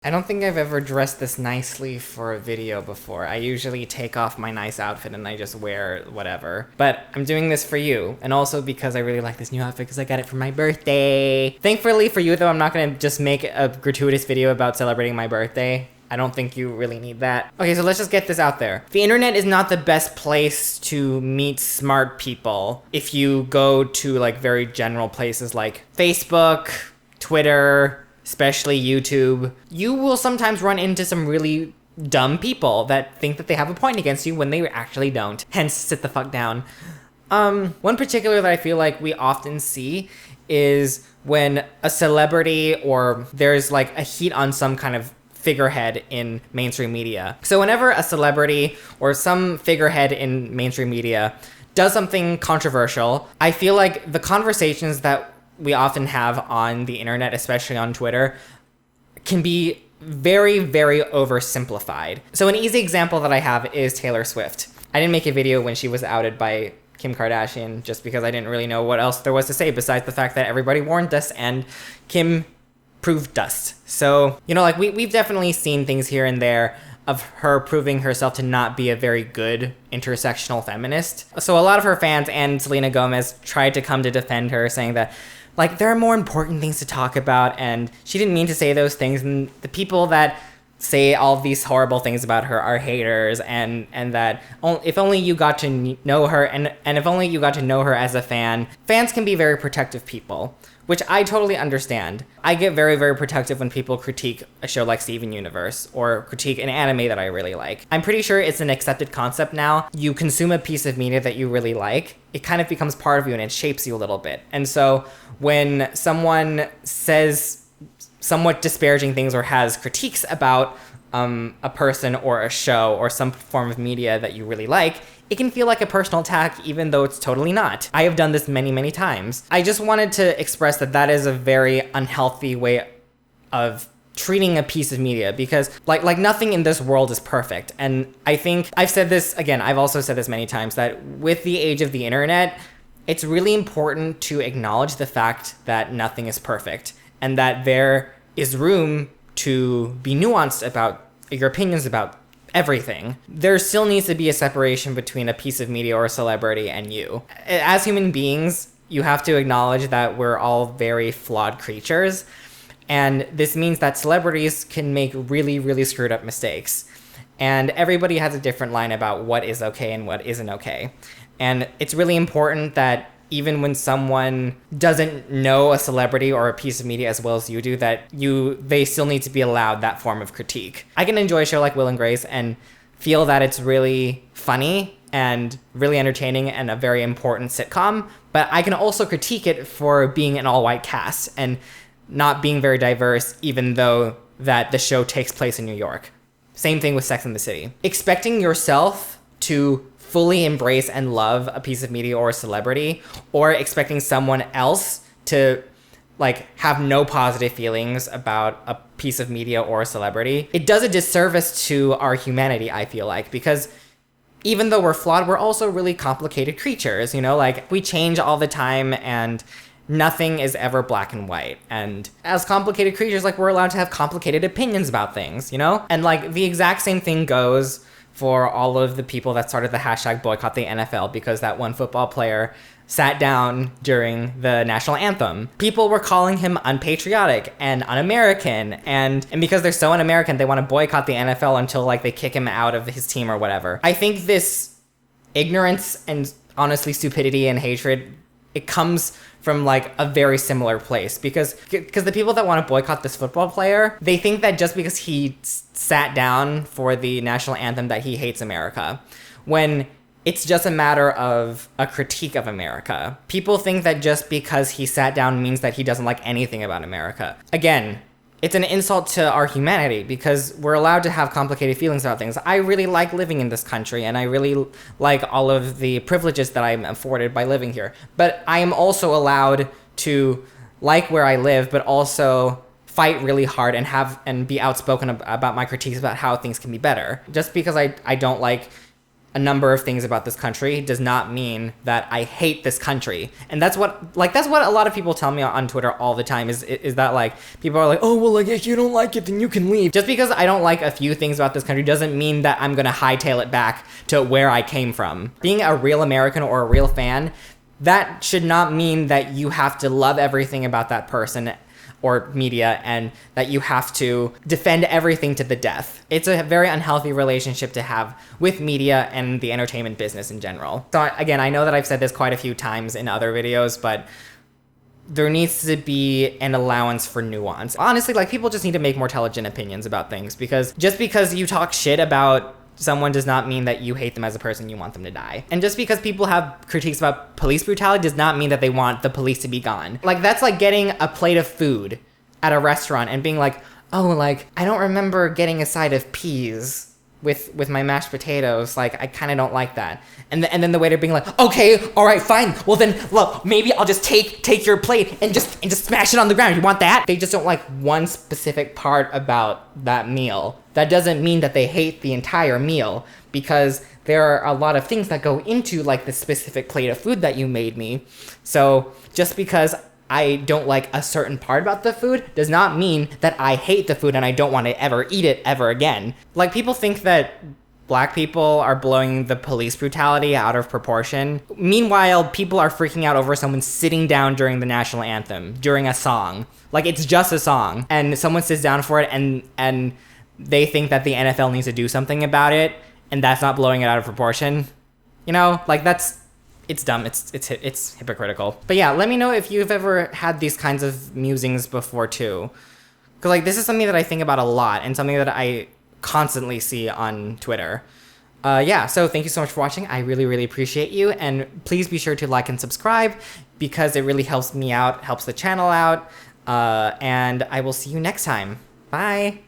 I don't think I've ever dressed this nicely for a video before. I usually take off my nice outfit and I just wear whatever. But I'm doing this for you, and also because I really like this new outfit because I got it for my birthday. Thankfully for you though, I'm not gonna just make a gratuitous video about celebrating my birthday. I don't think you really need that. Okay, so let's just get this out there. The internet is not the best place to meet smart people if you go to like very general places like Facebook, Twitter, especially YouTube. You will sometimes run into some really dumb people that think that they have a point against you when they actually don't. Hence, sit the fuck down. One particular that I feel like we often see is when a celebrity or there's like a heat on some kind of figurehead in mainstream media. So whenever a celebrity or some figurehead in mainstream media does something controversial, I feel like the conversations that we often have on the internet, especially on Twitter, can be very, very oversimplified. So an easy example that I have is Taylor Swift. I didn't make a video when she was outed by Kim Kardashian just because I didn't really know what else there was to say besides the fact that everybody warned us and Kim proved dust. So, you know, like we've definitely seen things here and there of her proving herself to not be a very good intersectional feminist. So a lot of her fans and Selena Gomez tried to come to defend her, saying that like there are more important things to talk about and she didn't mean to say those things, and the people that say all these horrible things about her are haters, and that if only you got to know her and if only you got to know her as a fan. Fans can be very protective people, which I totally understand. I get very, very protective when people critique a show like Steven Universe or critique an anime that I really like. I'm pretty sure it's an accepted concept now. You consume a piece of media that you really like, it kind of becomes part of you and it shapes you a little bit. And so when someone says somewhat disparaging things or has critiques about a person or a show or some form of media that you really like, it can feel like a personal attack even though it's totally not. I have done this many, many times. I just wanted to express that that is a very unhealthy way of treating a piece of media, because like nothing in this world is perfect. And I think I've said this, again, I've also said this many times, that with the age of the internet, it's really important to acknowledge the fact that nothing is perfect and that there is room to be nuanced about your opinions about everything. There still needs to be a separation between a piece of media or a celebrity and you. As human beings, you have to acknowledge that we're all very flawed creatures. And this means that celebrities can make really, really screwed up mistakes. And everybody has a different line about what is okay and what isn't okay. And it's really important that even when someone doesn't know a celebrity or a piece of media as well as you do, that they still need to be allowed that form of critique. I can enjoy a show like Will and Grace and feel that it's really funny and really entertaining and a very important sitcom, but I can also critique it for being an all-white cast and not being very diverse, even though that the show takes place in New York. Same thing with Sex and the City. Expecting yourself to fully embrace and love a piece of media or a celebrity, or expecting someone else to like have no positive feelings about a piece of media or a celebrity, it does a disservice to our humanity, I feel like, because even though we're flawed, we're also really complicated creatures, you know, like we change all the time and nothing is ever black and white. And as complicated creatures, like we're allowed to have complicated opinions about things, you know? And like the exact same thing goes for all of the people that started the hashtag boycott the NFL because that one football player sat down during the national anthem. People were calling him unpatriotic and un-American, and because they're so un-American, they want to boycott the NFL until like they kick him out of his team or whatever. I think this ignorance and honestly stupidity and hatred, it comes from like a very similar place, because the people that want to boycott this football player, they think that just because he sat down for the national anthem that he hates America, when it's just a matter of a critique of America. People think that just because he sat down means that he doesn't like anything about America. Again, it's an insult to our humanity because we're allowed to have complicated feelings about things. I really like living in this country and I really like all of the privileges that I'm afforded by living here. But I am also allowed to like where I live, but also fight really hard and be outspoken about my critiques about how things can be better. Just because I don't like a number of things about this country does not mean that I hate this country. And that's what a lot of people tell me on Twitter all the time is that like people are like, oh, well, like if you don't like it, then you can leave. Just because I don't like a few things about this country doesn't mean that I'm gonna hightail it back to where I came from. Being a real American or a real fan, that should not mean that you have to love everything about that person or media and that you have to defend everything to the death. It's a very unhealthy relationship to have with media and the entertainment business in general. So again, I know that I've said this quite a few times in other videos, but there needs to be an allowance for nuance. Honestly, like people just need to make more intelligent opinions about things, because just because you talk shit about someone does not mean that you hate them as a person, you want them to die. And just because people have critiques about police brutality does not mean that they want the police to be gone. Like that's like getting a plate of food at a restaurant and being like, oh, like I don't remember getting a side of peas with my mashed potatoes. Like I kind of don't like that. And then the waiter being like, okay, all right, fine. Well then, look, maybe I'll just take your plate and just smash it on the ground. You want that? They just don't like one specific part about that meal. That doesn't mean that they hate the entire meal, because there are a lot of things that go into like the specific plate of food that you made me. So just because I don't like a certain part about the food does not mean that I hate the food and I don't want to ever eat it ever again. Like people think that Black people are blowing the police brutality out of proportion. Meanwhile, people are freaking out over someone sitting down during the national anthem, during a song. Like it's just a song and someone sits down for it and they think that the NFL needs to do something about it, and that's not blowing it out of proportion. You know, like it's dumb. It's hypocritical. But yeah, let me know if you've ever had these kinds of musings before too. Cause like this is something that I think about a lot and something that I constantly see on Twitter. Yeah, so thank you so much for watching. I really, really appreciate you. And please be sure to like and subscribe because it really helps me out, helps the channel out. And I will see you next time. Bye.